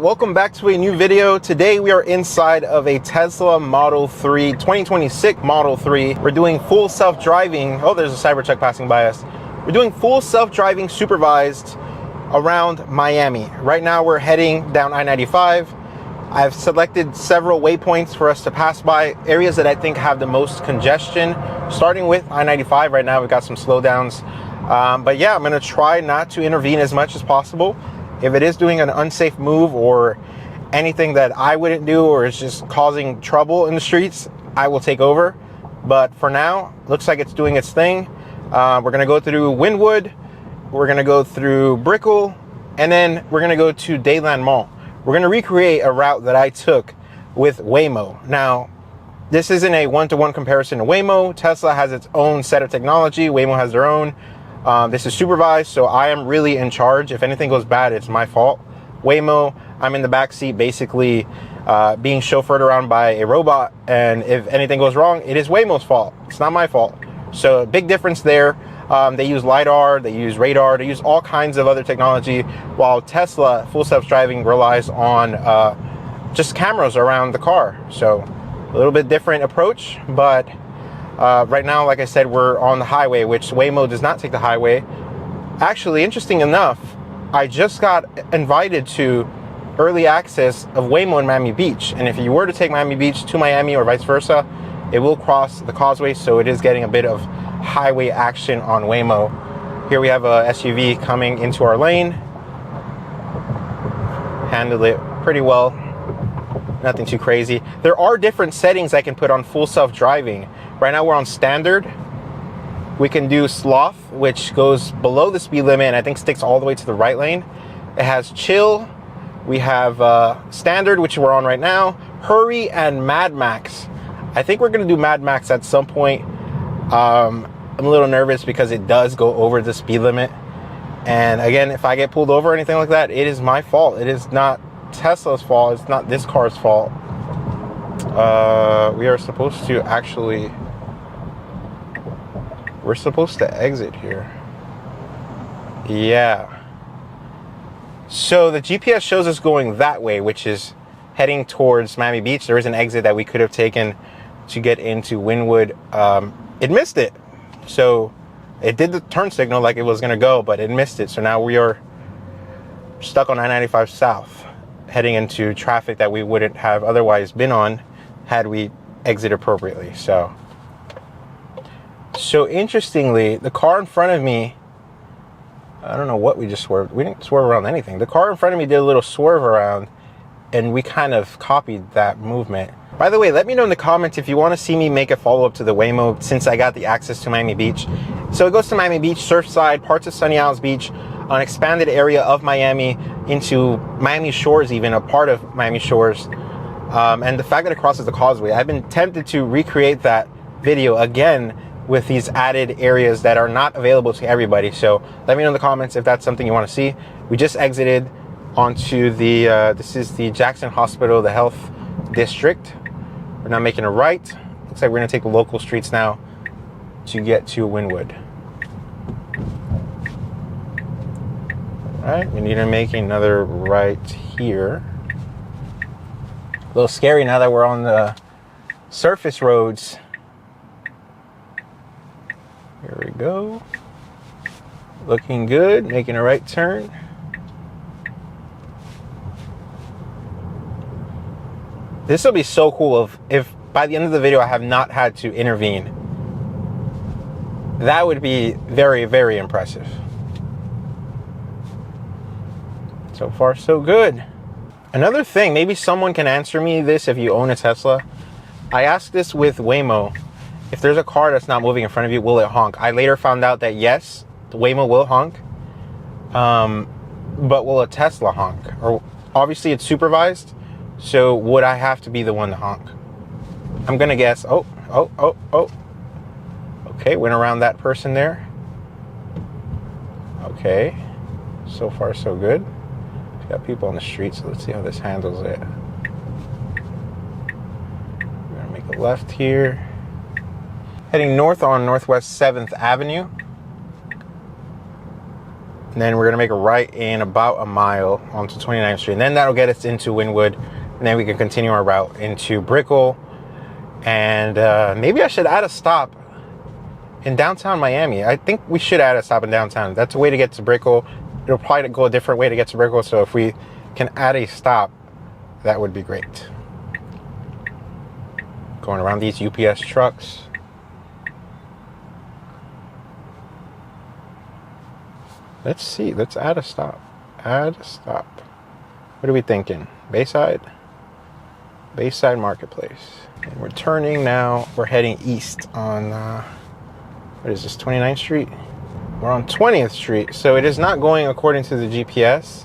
Welcome back to a new video. Today we are inside of a Tesla Model 3, 2026 Model 3. We're doing full self-driving. Oh, there's a Cybertruck passing by us. We're doing full self-driving supervised around Miami. Right now we're heading down I-95. I've selected several waypoints for us to pass by, areas that I think have the most congestion, starting with I-95. Right now we've got some slowdowns. But yeah, I'm gonna try not to intervene as much as possible. If it is doing an unsafe move or anything that I wouldn't do or is just causing trouble in the streets, I will take over. But for now, looks like it's doing its thing. We're gonna go through Wynwood, we're gonna go through Brickell, and then we're gonna go to Dadeland Mall. We're gonna recreate a route that I took with Waymo. Now, this isn't a one-to-one comparison to Waymo. Tesla has its own set of technology. Waymo has their own. This is supervised, so I am really in charge. If anything goes bad, it's my fault. Waymo, I'm in the back seat, basically being chauffeured around by a robot, and if anything goes wrong, it is Waymo's fault. It's not my fault. So big difference there. They use LiDAR, they use radar, they use all kinds of other technology, while Tesla, full self-driving, relies on just cameras around the car. So a little bit different approach, but right now, like I said, we're on the highway, which Waymo does not take the highway. Actually, interesting enough, I just got invited to early access of Waymo in Miami Beach. And if you were to take Miami Beach to Miami or vice versa, it will cross the causeway. So it is getting a bit of highway action on Waymo. Here we have a SUV coming into our lane. Handled it pretty well. Nothing too crazy. There are different settings I can put on full self-driving. Right now we're on standard. We can do sloth, which goes below the speed limit and I think sticks all the way to the right lane. It has chill. We have standard, which we're on right now. Hurry and Mad Max. I think we're gonna do Mad Max at some point. I'm a little nervous because it does go over the speed limit. And again, if I get pulled over or anything like that, it is my fault. It is not Tesla's fault. It's not this car's fault. We are supposed to actually... We're supposed to exit here. Yeah. So the GPS shows us going that way, which is heading towards Miami Beach. There is an exit that we could have taken to get into Wynwood. It missed it. So it did the turn signal like it was going to go, but it missed it. So now we are stuck on I-95 South, heading into traffic that we wouldn't have otherwise been on had we exit appropriately. So interestingly, the car in front of me, I don't know what we just swerved. We didn't swerve around anything. The car in front of me did a little swerve around, and we kind of copied that movement. By the way, let me know in the comments if you want to see me make a follow-up to the Waymo since I got the access to Miami Beach. So it goes to Miami Beach, Surfside, parts of Sunny Isles Beach, an expanded area of Miami into Miami Shores, even a part of Miami Shores. And the fact that it crosses the causeway, I've been tempted to recreate that video again with these added areas that are not available to everybody. So let me know in the comments if that's something you want to see. We just exited onto the, this is the Jackson Hospital, the health district. We're now making a right. Looks like we're gonna take the local streets now to get to Wynwood. All right, we need to make another right here. A little scary now that we're on the surface roads. Here we go. Looking good, making a right turn. This will be so cool if by the end of the video I have not had to intervene. That would be very, very impressive. So far, so good. Another thing, maybe someone can answer me this if you own a Tesla. I asked this with Waymo. If there's a car that's not moving in front of you, will it honk? I later found out that yes, the Waymo will honk. But will a Tesla honk? Or obviously it's supervised, so would I have to be the one to honk? I'm gonna guess, oh. Okay, went around that person there. Okay, so far so good. We've got people on the street, so let's see how this handles it. We're gonna make a left here. Heading north on Northwest 7th Avenue. And then we're gonna make a right in about a mile onto 29th Street. And then that'll get us into Wynwood. And then we can continue our route into Brickell. And maybe I should add a stop in downtown Miami. I think we should add a stop in downtown. That's a way to get to Brickell. It'll probably go a different way to get to Brickell. So if we can add a stop, that would be great. Going around these UPS trucks. Let's see. Let's add a stop. Add a stop. What are we thinking? Bayside? Bayside Marketplace. And we're turning now. We're heading east on, what is this, 29th Street? We're on 20th Street. So it is not going according to the GPS.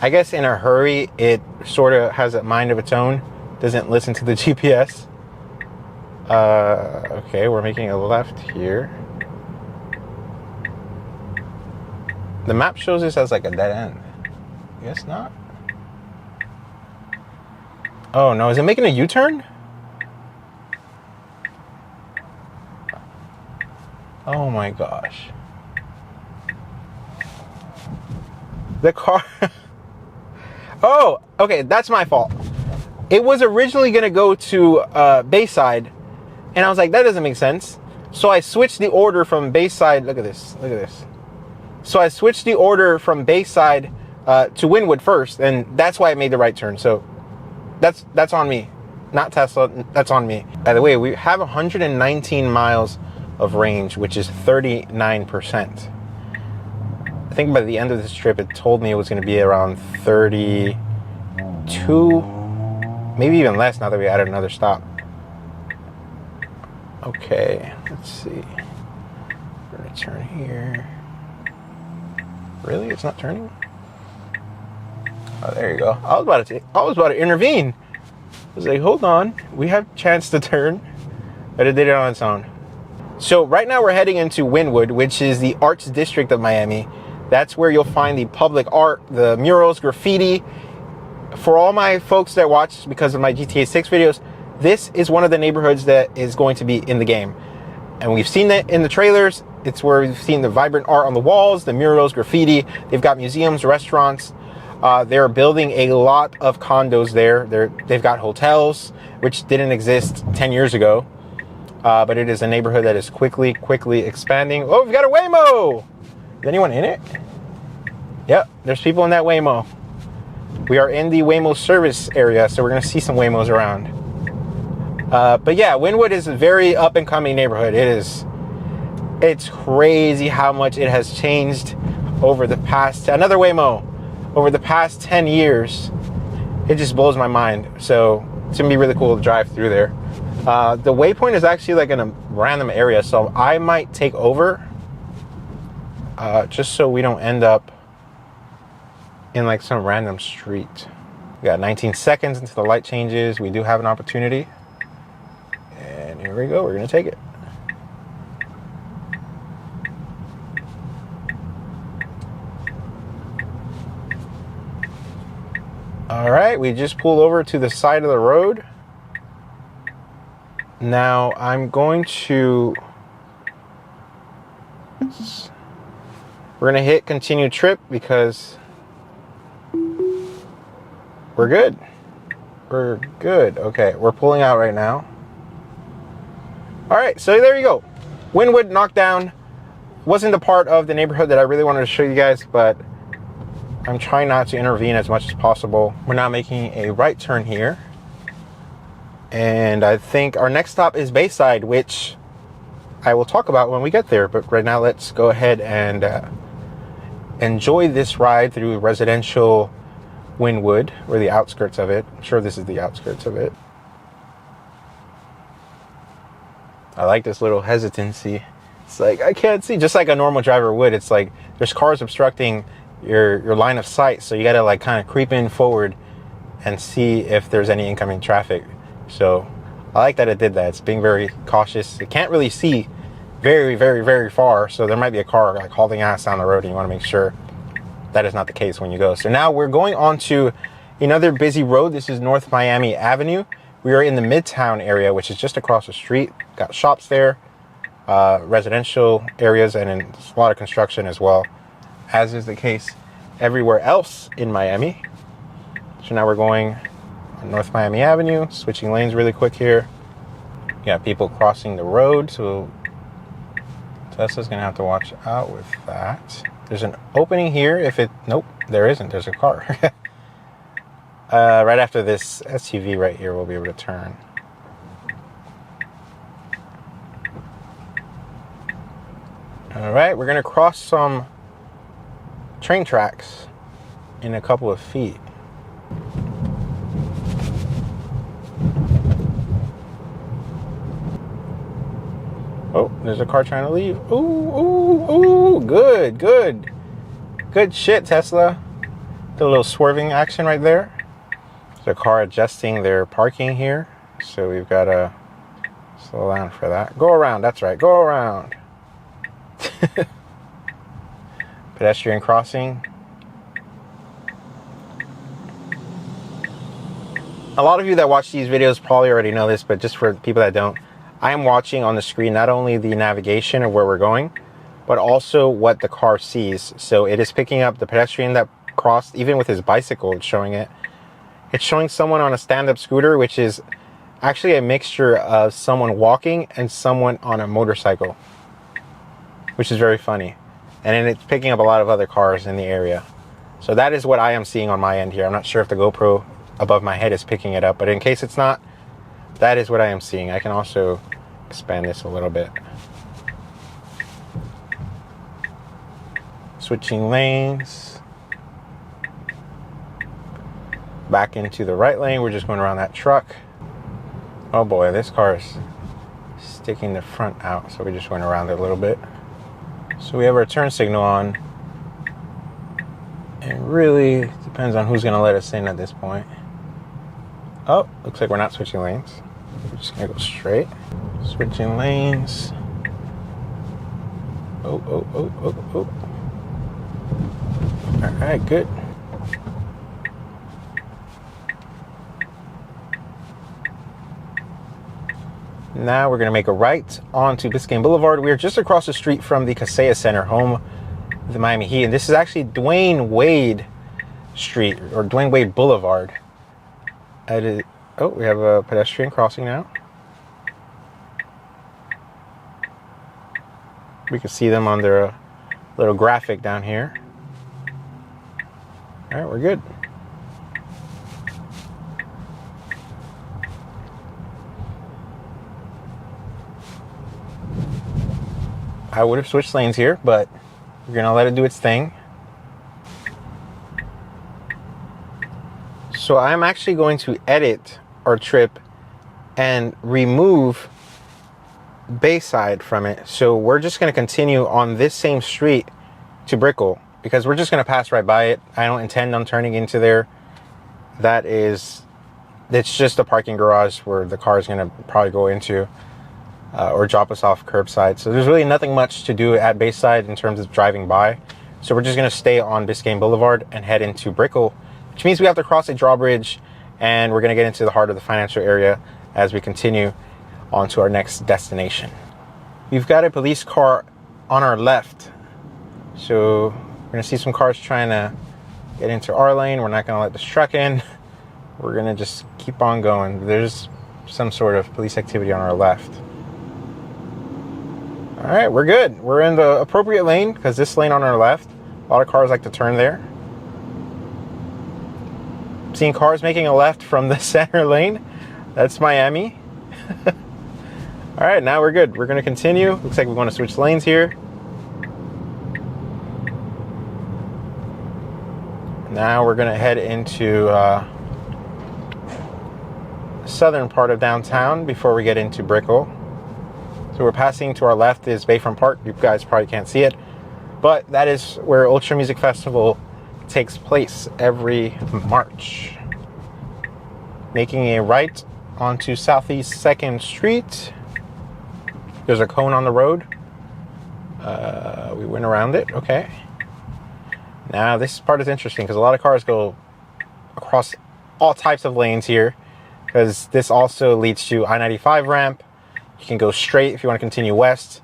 I guess in a hurry, it sort of has a mind of its own. Doesn't listen to the GPS. Okay, we're making a left here. The map shows this as like a dead end. I guess not. Oh no, is it making a U-turn? Oh my gosh. The car... Oh, okay, that's my fault. It was originally gonna go to Bayside, and I was like, that doesn't make sense. So I switched the order from Bayside, look at this, look at this. So I switched the order from Bayside to Wynwood first, and that's why I made the right turn. So that's on me, not Tesla, that's on me. By the way, we have 119 miles of range, which is 39%. I think by the end of this trip, it told me it was gonna be around 32, maybe even less now that we added another stop. Okay, let's see. We're gonna turn here. Really? It's not turning? Oh, there you go. I was about to intervene. I was like, hold on. We have a chance to turn. But it did it on its own. So right now we're heading into Wynwood, which is the arts district of Miami. That's where you'll find the public art, the murals, graffiti. For all my folks that watch because of my GTA 6 videos, this is one of the neighborhoods that is going to be in the game. And we've seen that in the trailers. It's where we've seen the vibrant art on the walls, the murals, graffiti. They've got museums, restaurants. They're building a lot of condos there. They've got hotels, which didn't exist 10 years ago. But it is a neighborhood that is quickly expanding. Oh, we've got a Waymo! Is anyone in it? Yep, there's people in that Waymo. We are in the Waymo service area, so we're going to see some Waymos around. But yeah, Wynwood is a very up-and-coming neighborhood. It's crazy how much it has changed over the past... Another Waymo. Over the past 10 years. It just blows my mind. So it's going to be really cool to drive through there. The waypoint is actually like in a random area, so I might take over. Just so we don't end up in like some random street. We got 19 seconds until the light changes. We do have an opportunity. And here we go. We're going to take it. All right. We just pulled over to the side of the road. Now I'm going to... We're going to hit continue trip because we're good. We're good. Okay, we're pulling out right now. All right, so there you go. Wynwood knocked down. Wasn't a part of the neighborhood that I really wanted to show you guys, but I'm trying not to intervene as much as possible. We're now making a right turn here. And I think our next stop is Bayside, which I will talk about when we get there. But right now, let's go ahead and enjoy this ride through residential Wynwood, or the outskirts of it. I'm sure this is the outskirts of it. I like this little hesitancy. It's like, I can't see, just like a normal driver would. It's like there's cars obstructing your line of sight, so you gotta like kind of creep in forward and see if there's any incoming traffic. So I like that it did that. It's being very cautious. It can't really see very far, so there might be a car like hauling ass down the road, and you want to make sure that is not the case when you go. So now we're going on to another busy road. This is North Miami Avenue. We are in the Midtown area, which is just across the street. Got shops there, residential areas, and then a lot of construction as well. as is the case everywhere else in Miami. So now we're going on North Miami Avenue, switching lanes really quick here. Got people crossing the road, so Tesla's gonna have to watch out with that. There's an opening here. Nope, there isn't. There's a car. Right after this SUV right here, we'll be able to turn. All right, we're gonna cross some train tracks in a couple of feet. Oh, there's a car trying to leave. Ooh, ooh, ooh, good, good. Good shit, Tesla. Did a little swerving action right there. There's a car adjusting their parking here. So we've got to slow down for that. Go around, that's right, go around. Pedestrian crossing. A lot of you that watch these videos probably already know this, but just for people that don't, I am watching on the screen not only the navigation of where we're going, but also what the car sees. So it is picking up the pedestrian that crossed, even with his bicycle, it's showing it. It's showing someone on a stand-up scooter, which is actually a mixture of someone walking and someone on a motorcycle, which is very funny. And then it's picking up a lot of other cars in the area. So that is what I am seeing on my end here. I'm not sure if the GoPro above my head is picking it up, but in case it's not, that is what I am seeing. I can also expand this a little bit. Switching lanes. Back into the right lane. We're just going around that truck. Oh boy, this car is sticking the front out, so we're just going around it a little bit. So we have our turn signal on. It really depends on who's going to let us in at this point. Oh, looks like we're not switching lanes. We're just going to go straight. Switching lanes. Oh, oh, oh, oh, oh. All right, good. Now we're going to make a right onto Biscayne Boulevard. We are just across the street from the Kaseya Center, home of the Miami Heat. And this is actually Dwayne Wade Street, or Dwayne Wade Boulevard. Oh, we have a pedestrian crossing now. We can see them on their little graphic down here. All right, we're good. I would have switched lanes here, but we're gonna let it do its thing. So I'm actually going to edit our trip and remove Bayside from it. So we're just going to continue on this same street to Brickell, because we're just going to pass right by it. I don't intend on turning into there. It's just a parking garage where the car is going to probably go into or drop us off curbside. So there's really nothing much to do at Bayside in terms of driving by. So we're just going to stay on Biscayne Boulevard and head into Brickell, which means we have to cross a drawbridge, and we're going to get into the heart of the financial area as we continue on to our next destination. We've got a police car on our left. So we're going to see some cars trying to get into our lane. We're not going to let this truck in. We're going to just keep on going. There's some sort of police activity on our left. All right, we're good. We're in the appropriate lane, because this lane on our left, a lot of cars like to turn there. Seeing cars making a left from the center lane. That's Miami. All right, now we're good. We're going to continue. Looks like we want to switch lanes here. Now we're going to head into the southern part of downtown before we get into Brickell. So we're passing to our left is Bayfront Park. You guys probably can't see it, but that is where Ultra Music Festival takes place every March. Making a right onto Southeast 2nd Street. There's a cone on the road. We went around it. Okay. Now this part is interesting because a lot of cars go across all types of lanes here, because this also leads to I-95 ramp. You can go straight if you want to continue west.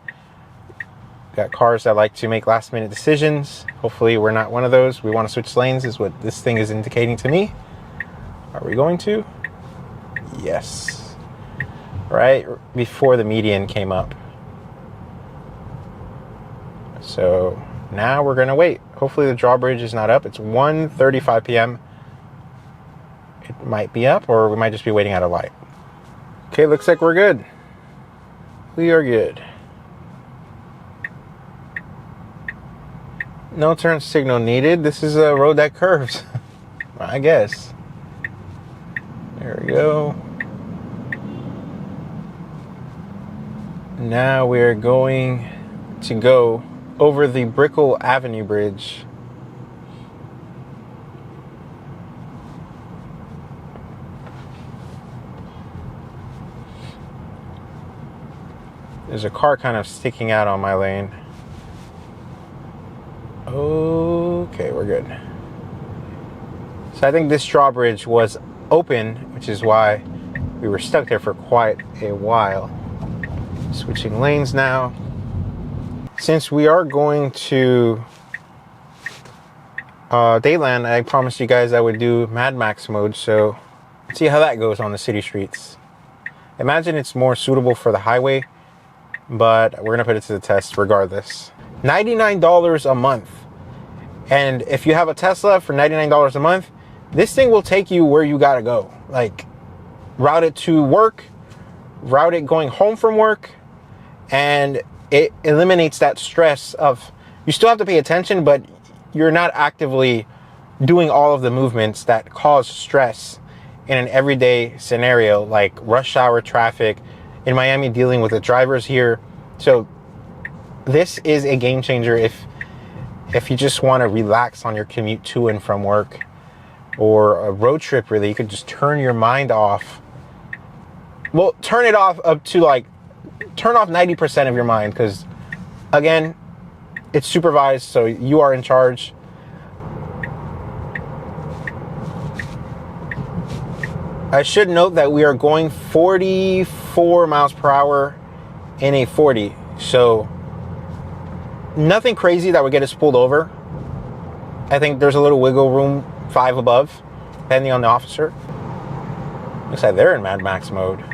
Got cars that like to make last minute decisions. Hopefully we're not one of those. We want to switch lanes is what this thing is indicating to me. Are we going to? Yes. Right before the median came up. So now we're going to wait. Hopefully the drawbridge is not up. It's 1:35 p.m. It might be up, or we might just be waiting at a light. Okay, looks like we're good. We are good. No turn signal needed. This is a road that curves, I guess. There we go. Now we're going to go over the Brickell Avenue Bridge. There's a car kind of sticking out on my lane. Okay, we're good. So I think this drawbridge was open, which is why we were stuck there for quite a while. Switching lanes now. Since we are going to Dadeland, I promised you guys I would do Mad Max mode, so let's see how that goes on the city streets. Imagine it's more suitable for the highway, but we're gonna put it to the test regardless. $99 a month. And if you have a Tesla for $99 a month, this thing will take you where you gotta go. Like, route it to work, route it going home from work, and it eliminates that stress of, you still have to pay attention, but you're not actively doing all of the movements that cause stress in an everyday scenario, like rush hour traffic, in Miami dealing with the drivers here. So this is a game changer if you just want to relax on your commute to and from work, or a road trip. Really, you could just turn your mind off. Well, turn it off up to like, turn off 90% of your mind, because again, it's supervised, so you are in charge. I should note that we are going 44 miles per hour in a 40, so nothing crazy that would get us pulled over. I think there's a little wiggle room, 5 above, depending on the officer. Looks like they're in Mad Max mode.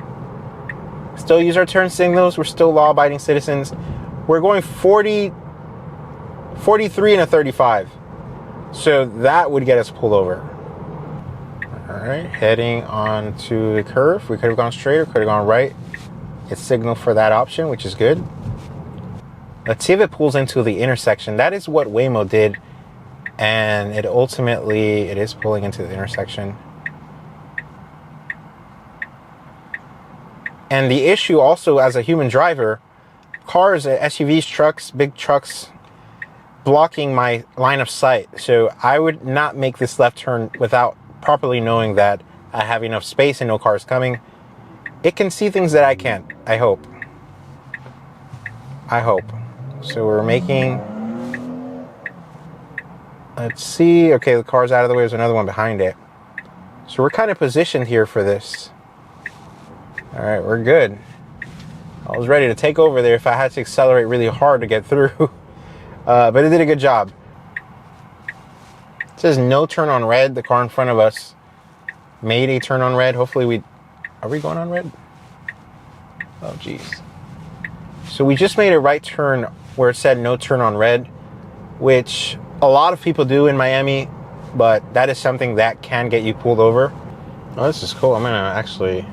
Still use our turn signals. We're still law-abiding citizens. We're going 43 and a 35. So that would get us pulled over. All right, heading on to the curve. We could have gone straight or could have gone right. It's signal for that option, which is good. Let's see if it pulls into the intersection. That is what Waymo did. And it is pulling into the intersection. And the issue also, as a human driver, cars, SUVs, trucks, big trucks, blocking my line of sight. So I would not make this left turn without properly knowing that I have enough space and no cars coming. It can see things that I can't, I hope. So we're making, let's see, okay, the car's out of the way, there's another one behind it. So we're kind of positioned here for this. All right, we're good. I was ready to take over there if I had to accelerate really hard to get through. But it did a good job. It says no turn on red. The car in front of us made a turn on red. Hopefully are we going on red? Oh, geez. So we just made a right turn where it said no turn on red, which a lot of people do in Miami, but that is something that can get you pulled over. Oh, this is cool. I'm gonna actually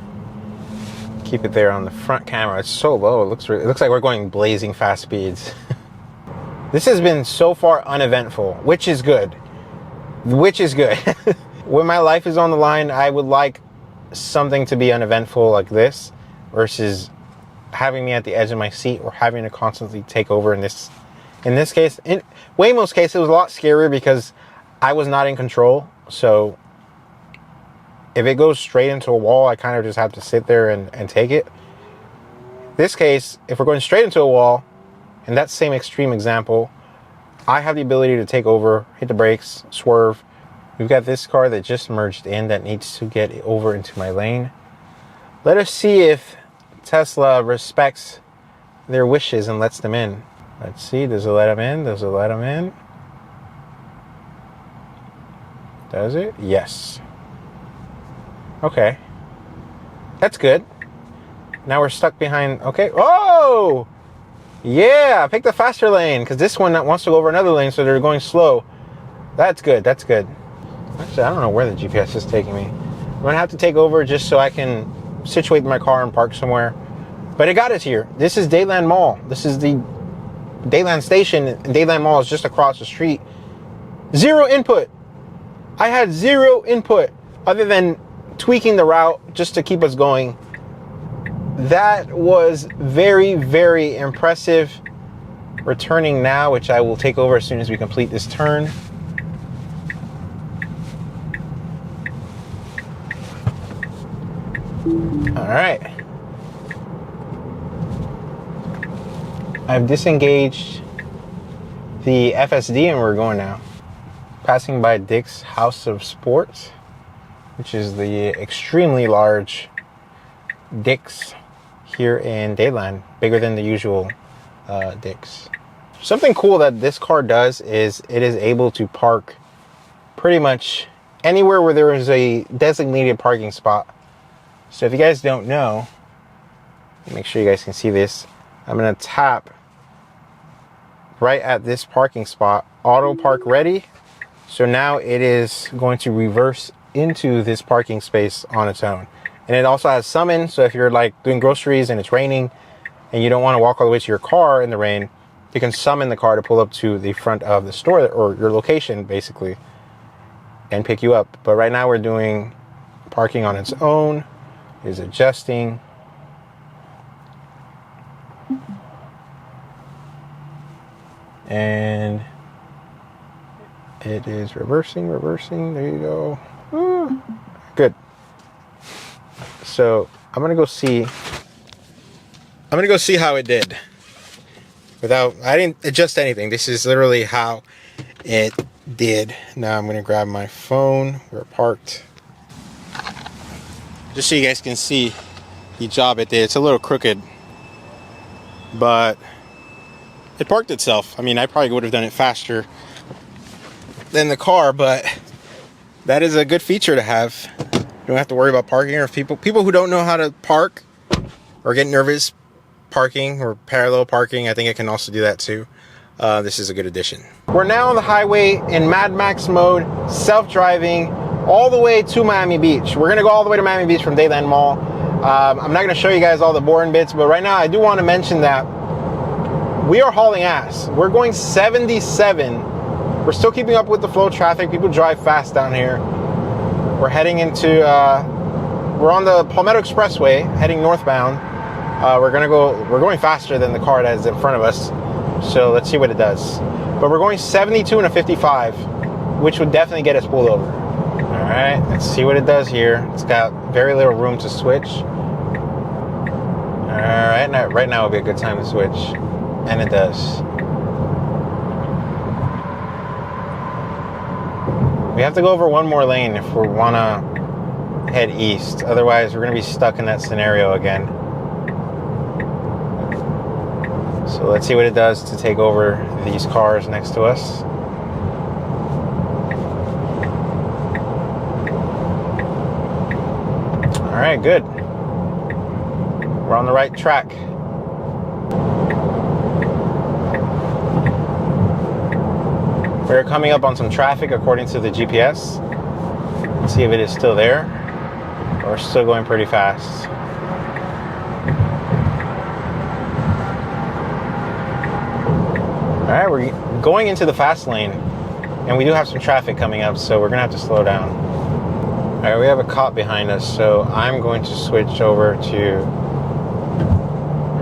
keep it there on the front camera. It's so low. It looks like we're going blazing fast speeds. This has been so far uneventful, which is good. When my life is on the line, I would like something to be uneventful like this versus having me at the edge of my seat or having to constantly take over. In this case, in Waymo's case, it was a lot scarier because I was not in control. So if it goes straight into a wall, I kind of just have to sit there and take it. This case, if we're going straight into a wall, in that same extreme example, I have the ability to take over, hit the brakes, swerve. We've got this car that just merged in that needs to get over into my lane. Let us see if Tesla respects their wishes and lets them in. Let's see, does it let him in? Does it let him in? Does it? Yes. Okay. That's good. Now we're stuck behind, okay. Oh! Yeah, pick the faster lane, because this one wants to go over another lane, so they're going slow. That's good, that's good. Actually, I don't know where the GPS is taking me. I'm gonna have to take over just so I can situate my car and park somewhere. But it got us here. This is Dadeland Mall. This is the Dadeland station, and Dadeland Mall is just across the street. Zero input. I had zero input other than tweaking the route just to keep us going. That was very, very impressive. Returning now, which I will take over as soon as we complete this turn. All right. I've disengaged the FSD and we're going now. Passing by Dick's House of Sports, which is the extremely large Dick's here in Dadeland, bigger than the usual Dick's. Something cool that this car does is it is able to park pretty much anywhere where there is a designated parking spot. So if you guys don't know, make sure you guys can see this. I'm gonna tap right at this parking spot, auto park ready. So now it is going to reverse into this parking space on its own. And it also has summon, so if you're like doing groceries and it's raining and you don't want to walk all the way to your car in the rain, you can summon the car to pull up to the front of the store or your location basically and pick you up. But right now we're doing parking on its own. It is adjusting. And it is reversing. There you go. Good. So I'm gonna go see how it did. I didn't adjust anything. This is literally how it did. Now I'm gonna grab my phone. We're parked. Just so you guys can see the job it did. It's a little crooked, but it parked itself. I mean, I probably would have done it faster than the car, but that is a good feature to have. You don't have to worry about parking, or if people who don't know how to park or get nervous parking or parallel parking, I think it can also do that too. This is a good addition. We're now on the highway in Mad Max mode, self-driving, all the way to Miami Beach. We're gonna go all the way to Miami Beach from Dadeland Mall. I'm not gonna show you guys all the boring bits, but right now I do want to mention that we are hauling ass. We're going 77. We're still keeping up with the flow of traffic. People drive fast down here. We're heading into, we're on the Palmetto Expressway, heading northbound. We're going faster than the car that is in front of us. So let's see what it does. But we're going 72 and a 55, which would definitely get us pulled over. All right, let's see what it does here. It's got very little room to switch. All right, right now would be a good time to switch. And it does. We have to go over one more lane if we want to head east. Otherwise, we're going to be stuck in that scenario again. So let's see what it does to take over these cars next to us. All right, good. We're on the right track. We're coming up on some traffic according to the GPS. Let's see if it is still there. We're still going pretty fast. All right, we're going into the fast lane, and we do have some traffic coming up, so we're gonna have to slow down. All right, we have a cop behind us, so I'm going to switch over to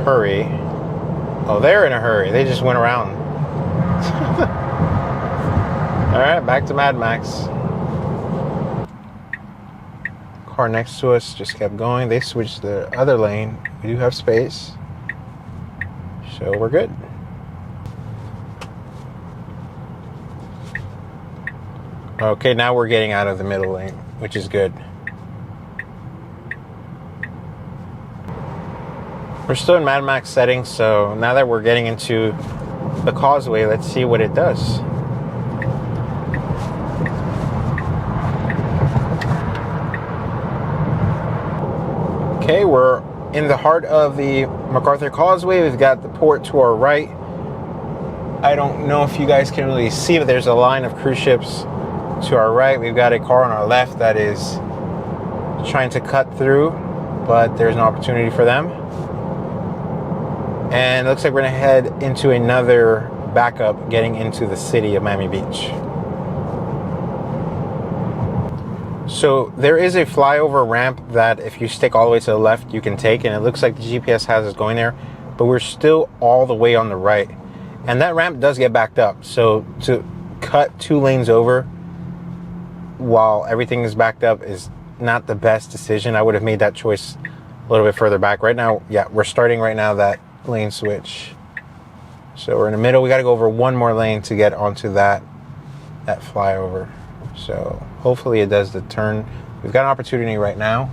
hurry. Oh, they're in a hurry. They just went around. All right, back to Mad Max. Car next to us just kept going. They switched the other lane. We do have space, so we're good. Okay, now we're getting out of the middle lane, which is good. We're still in Mad Max settings, so now that we're getting into the causeway. Let's see what it does. Okay, we're in the heart of the MacArthur Causeway. We've got the port to our right. I don't know if you guys can really see, but there's a line of cruise ships to our right. We've got a car on our left that is trying to cut through, but there's no opportunity for them. And it looks like we're gonna head into another backup getting into the city of Miami Beach. So there is a flyover ramp that if you stick all the way to the left, you can take, and it looks like the GPS has us going there, but we're still all the way on the right. And that ramp does get backed up. So to cut 2 lanes over while everything is backed up is not the best decision. I would have made that choice a little bit further back. Right now, yeah, we're starting right now that lane switch. So we're in the middle. We got to go over 1 more lane to get onto that flyover. So hopefully it does the turn. We've got an opportunity right now.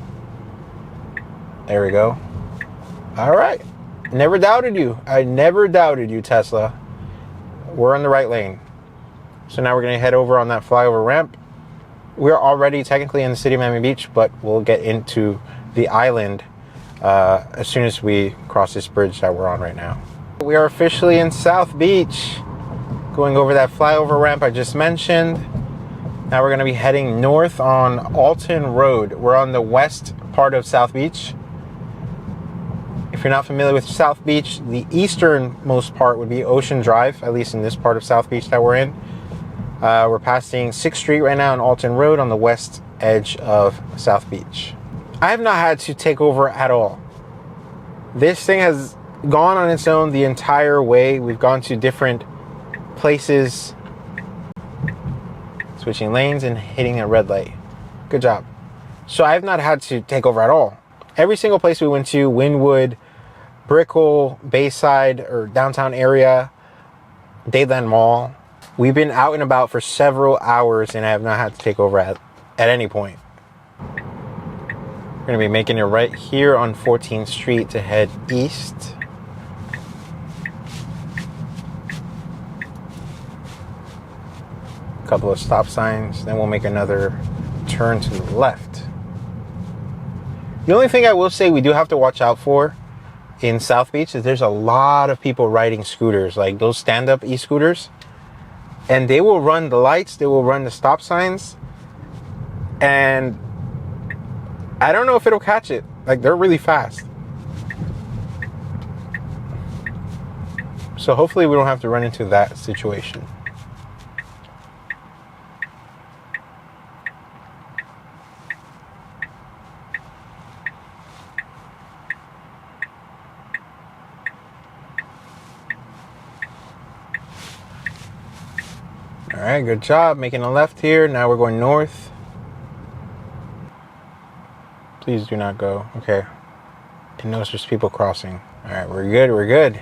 There we go. All right. Never doubted you. I never doubted you, Tesla. We're in the right lane. So now we're going to head over on that flyover ramp. We're already technically in the city of Miami Beach, but we'll get into the island as soon as we cross this bridge that we're on right now. We are officially in South Beach, going over that flyover ramp I just mentioned. Now we're going to be heading north on Alton Road. We're on the west part of South Beach. If you're not familiar with South Beach, the easternmost part would be Ocean Drive, at least in this part of South Beach that we're in. We're passing 6th Street right now on Alton Road on the west edge of South Beach. I have not had to take over at all. This thing has gone on its own the entire way. We've gone to different places, switching lanes and hitting a red light. Good job. So I have not had to take over at all. Every single place we went to, Wynwood, Brickell, Bayside, or downtown area, Dadeland Mall, we've been out and about for several hours and I have not had to take over at any point. We're going to be making it right here on 14th Street to head east. A couple of stop signs, then we'll make another turn to the left. The only thing I will say we do have to watch out for in South Beach is there's a lot of people riding scooters, like those stand-up e-scooters. And they will run the lights, they will run the stop signs. And I don't know if it'll catch it. Like, they're really fast. So hopefully we don't have to run into that situation. All right, good job making a left here. Now we're going north. Please do not go. Okay. I notice there's people crossing. All right, we're good. We're good.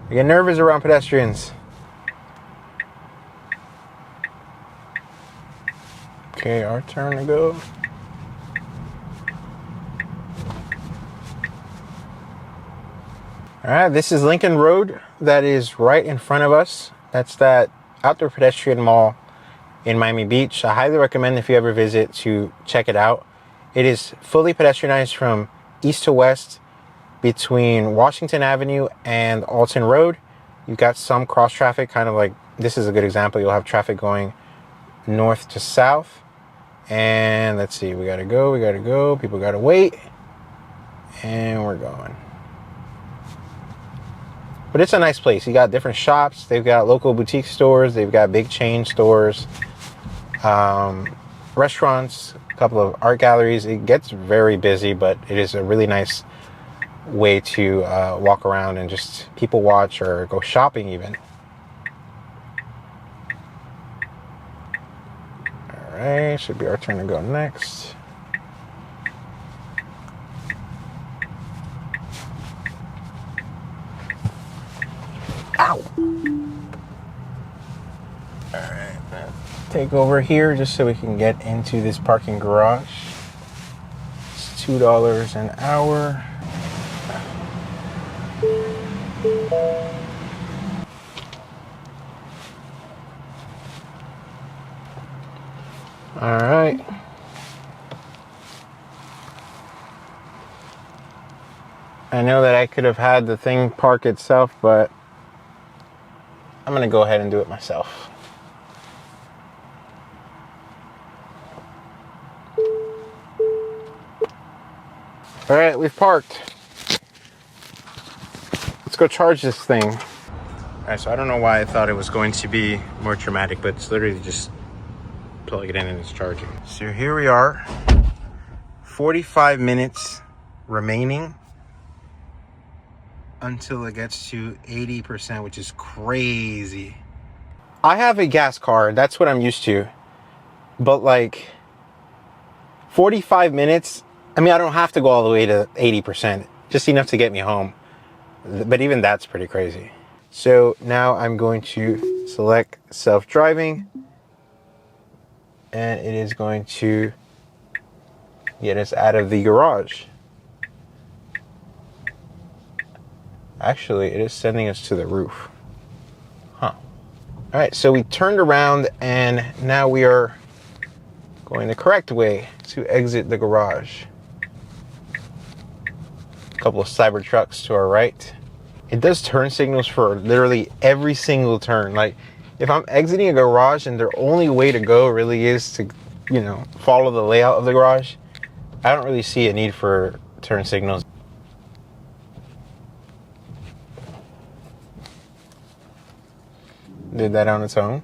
I get nervous around pedestrians. Okay, our turn to go. All right, this is Lincoln Road. That is right in front of us. That's that outdoor pedestrian mall in Miami Beach. I highly recommend if you ever visit to check it out. It is fully pedestrianized from east to west between Washington Avenue and Alton Road. You've got some cross traffic, kind of like this is a good example. You'll have traffic going north to south. And let's see, we gotta go, people gotta wait. And we're going. But it's a nice place. You got different shops. They've got local boutique stores. They've got big chain stores, restaurants, a couple of art galleries. It gets very busy, but it is a really nice way to walk around and just people watch or go shopping even. All right, should be our turn to go next. Ow! Alright, take over here just so we can get into this parking garage. It's $2 an hour. All right. I know that I could have had the thing park itself, but I'm gonna go ahead and do it myself. All right, we've parked. Let's go charge this thing. All right, so I don't know why I thought it was going to be more dramatic, but it's literally just plug it in and it's charging. So here we are, 45 minutes remaining until it gets to 80%, which is crazy. I have a gas car, that's what I'm used to. But like 45 minutes, I mean, I don't have to go all the way to 80%, just enough to get me home. But even that's pretty crazy. So now I'm going to select self-driving, and it is going to get us out of the garage. Actually, it is sending us to the roof. Huh. All right, so we turned around and now we are going the correct way to exit the garage. A couple of cyber trucks to our right. It does turn signals for literally every single turn. Like if I'm exiting a garage and the only way to go really is to, you know, follow the layout of the garage, I don't really see a need for turn signals. Did that on its own.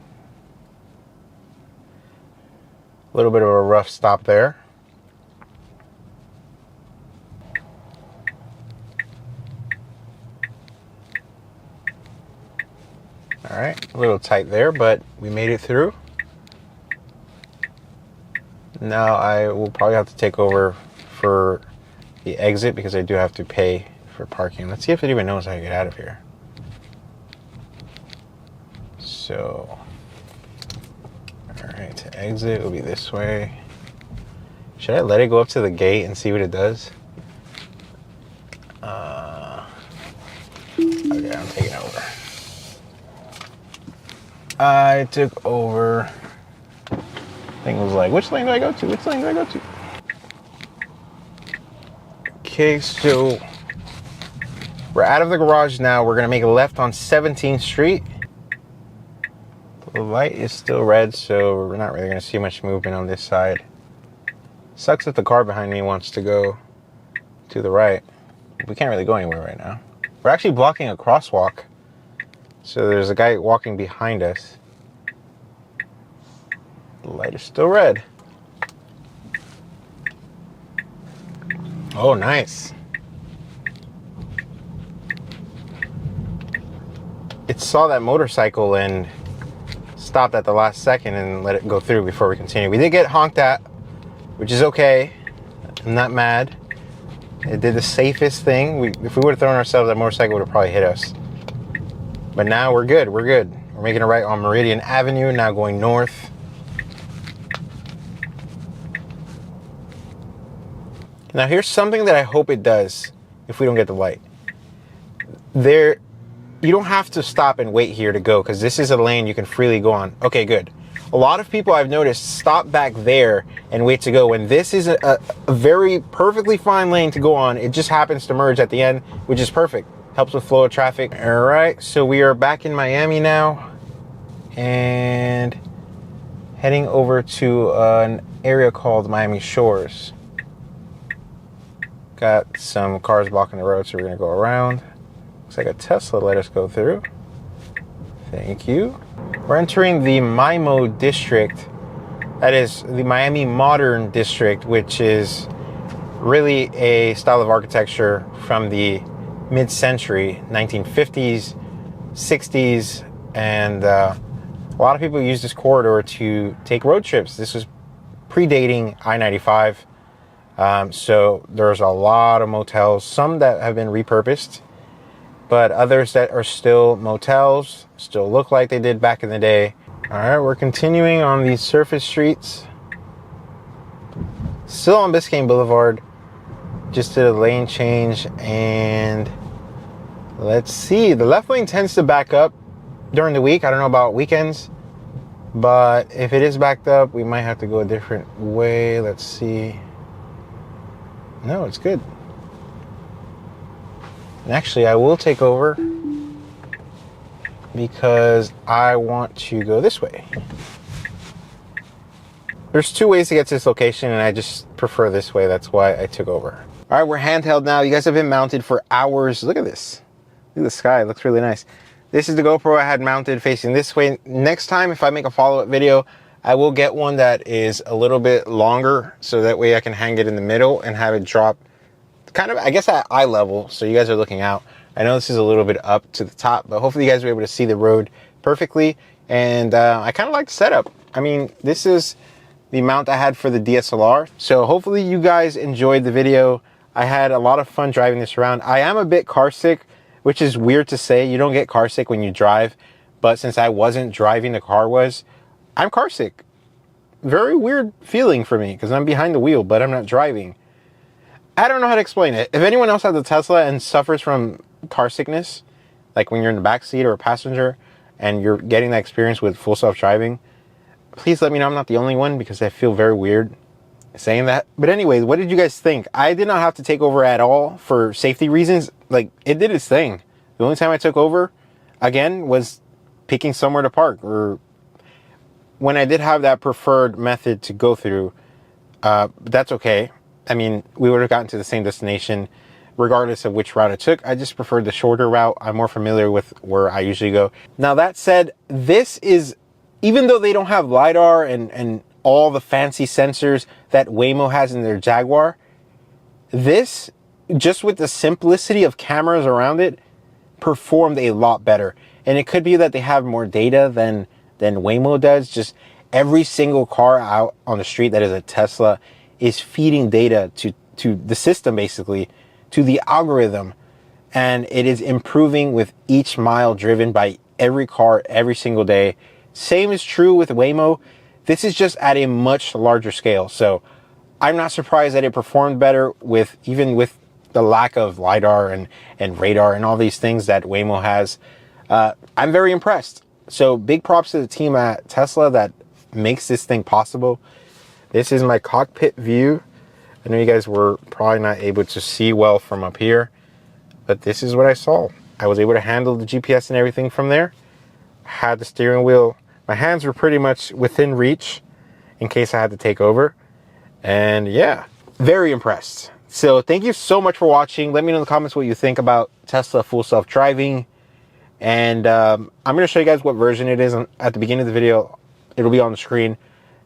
A little bit of a rough stop there. All right, a little tight there, but we made it through. Now I will probably have to take over for the exit because I do have to pay for parking. Let's see if it even knows how to get out of here. So, all right, to exit will be this way. Should I let it go up to the gate and see what it does? Okay, I'm taking over. I took over. Thing was like, which lane do I go to? Which lane do I go to? Okay, so we're out of the garage now. We're gonna make a left on 17th Street. The light is still red, so we're not really gonna see much movement on this side. Sucks that the car behind me wants to go to the right. We can't really go anywhere right now. We're actually blocking a crosswalk. So there's a guy walking behind us. The light is still red. Oh, nice. It saw that motorcycle and stopped at the last second and let it go through before we continue. We did get honked at, which is okay. I'm not mad. It did the safest thing. If we would have thrown ourselves, that motorcycle would have probably hit us. But now we're good. We're good. We're making a right on Meridian Avenue, now going north. Now here's something that I hope it does if we don't get the light. You don't have to stop and wait here to go because this is a lane you can freely go on. Okay, good. A lot of people I've noticed stop back there and wait to go when this is a very perfectly fine lane to go on. It just happens to merge at the end, which is perfect. Helps with flow of traffic. All right, so we are back in Miami now and heading over to an area called Miami Shores. Got some cars blocking the road, so we're gonna go around. Looks like a Tesla let us go through. Thank you. We're entering the Waymo district. That is the Miami Modern District, which is really a style of architecture from the mid-century, 1950s, 60s, and a lot of people use this corridor to take road trips. This was predating I-95, so there's a lot of motels, some that have been repurposed, but others that are still motels, still look like they did back in the day. All right, we're continuing on these surface streets. Still on Biscayne Boulevard. Just did a lane change, and let's see. The left lane tends to back up during the week. I don't know about weekends, But if it is backed up, we might have to go a different way. Let's see. No, it's good. And actually, I will take over because I want to go this way. There's two ways to get to this location, and I just prefer this way. That's why I took over. All right, we're handheld now. You guys have been mounted for hours. Look at this. Look at the sky. It looks really nice. This is the GoPro I had mounted facing this way. Next time, if I make a follow-up video, I will get one that is a little bit longer, so that way I can hang it in the middle and have it drop kind of, I guess, at eye level, so you guys are looking out. I know this is a little bit up to the top, but hopefully you guys are able to see the road perfectly. And I kind of like the setup. I mean, this is the mount I had for the DSLR. So hopefully you guys enjoyed the video. I had a lot of fun driving this around. I am a bit car sick, which is weird to say. You don't get car sick when you drive, but since I wasn't driving, the car was, I'm car sick. Very weird feeling for me because I'm behind the wheel, but I'm not driving. I don't know how to explain it. If anyone else has a Tesla and suffers from car sickness, like when you're in the back seat or a passenger and you're getting that experience with full self-driving, please let me know I'm not the only one, because I feel very weird saying that. But anyways, what did you guys think? I did not have to take over at all for safety reasons. Like, it did its thing. The only time I took over, again, was picking somewhere to park, or when I did have that preferred method to go through. That's okay. I mean, we would have gotten to the same destination regardless of which route I took. I just preferred the shorter route. I'm more familiar with where I usually go. Now, that said, this is, even though they don't have LiDAR and all the fancy sensors that Waymo has in their Jaguar, this, just with the simplicity of cameras around it, performed a lot better. And it could be that they have more data than Waymo does. Just every single car out on the street that is a Tesla is feeding data to the system, basically, to the algorithm. And it is improving with each mile driven by every car every single day. Same is true with Waymo. This is just at a much larger scale. So I'm not surprised that it performed better with, even with the lack of LiDAR and radar and all these things that Waymo has. I'm very impressed. So big props to the team at Tesla that makes this thing possible. This is my cockpit view. I know you guys were probably not able to see well from up here, but this is what I saw. I was able to handle the GPS and everything from there. Had the steering wheel. My hands were pretty much within reach in case I had to take over. And yeah, very impressed. So thank you so much for watching. Let me know in the comments what you think about Tesla full self-driving. And I'm going to show you guys what version it is at the beginning of the video. It'll be on the screen.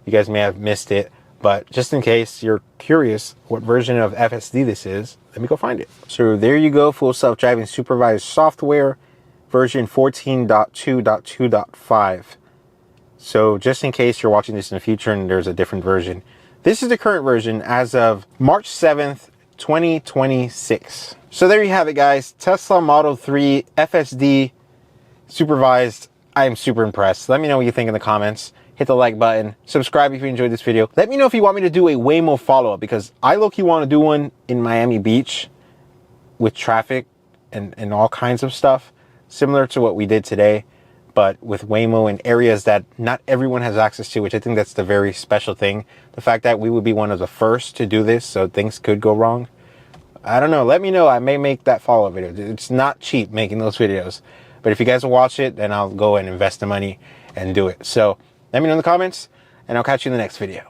You guys may have missed it, but just in case you're curious what version of FSD this is, let me go find it. So there you go, full self-driving supervised software, version 14.2.2.5. So just in case you're watching this in the future and there's a different version, this is the current version as of March 7th, 2026. So there you have it, guys. Tesla Model 3 FSD supervised. I am super impressed. Let me know what you think in the comments. Hit the like button. Subscribe if you enjoyed this video. Let me know if you want me to do a Waymo follow-up, because I low-key want to do one in Miami Beach with traffic and all kinds of stuff, similar to what we did today, but with Waymo in areas that not everyone has access to, which I think that's the very special thing. The fact that we would be one of the first to do this, so things could go wrong. I don't know. Let me know. I may make that follow-up video. It's not cheap making those videos, but if you guys will watch it, then I'll go and invest the money and do it. So let me know in the comments, and I'll catch you in the next video.